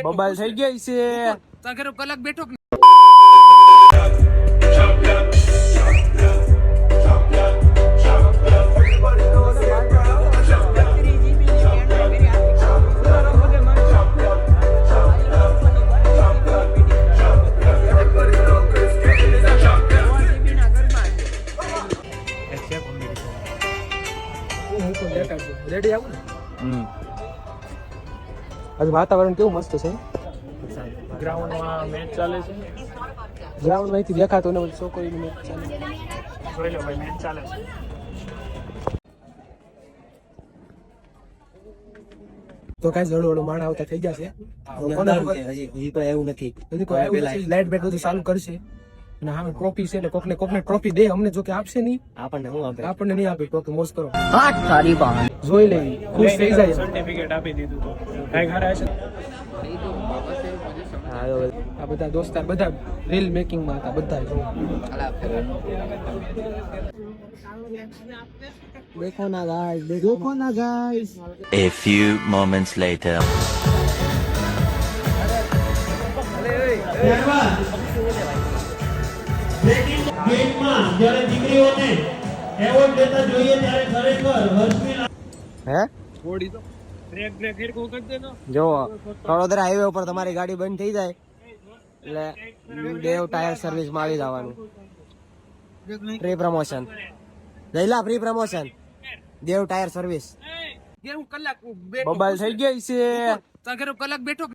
બબાલ થઈ ગઈ છે તાર ઘરે કલાક બેઠો રેડી આવું ને આજે વાતાવરણ કેવું મસ્ત છે ગ્રાઉન્ડમાં મેચ ચાલે છે. ગ્રાઉન્ડ માંથી દેખાતો ને છોકરીની મેચ ચાલે જોઈ લો ભાઈ, મેચ ચાલે છે. તો કઈ હળુ માણ આવતા થઈ જશે હજી તો એવું નથી. લાઈટ બેટ બધું ચાલુ કરશે અને હા ટ્રોફી છે એટલે કોકને ટ્રોફી દે. અમને જો કે આપશે નહીં, આપણને શું આપે? આપણને નહીં આપે ટ્રોફી. મોજ કરો, જોઈ લેવી, ખુશ થઈ જાય. સર્ટિફિકેટ આપી દીધું તો કઈ ખરા છે. આ બધા દોસ્તાર બધા રીલ મેકિંગ માં હતા બધા. દેખો ના ગાઈસ, દેખો ના guys. A few moments later. હે બોડી તો બ્રેક હેડકો કરી દે. જો વડોદરા હાઈવે ઉપર તમારી ગાડી બંધ થઈ જાય એટલે દેવ ટાયર સર્વિસ માં આવી જવાનું. ફ્રી પ્રમોશન જઈલા, ફ્રી પ્રમોશન દેવ ટાયર સર્વિસ. કલાક બબાલ થઈ ગઈ છે તાર ઘરે કલાક બેઠો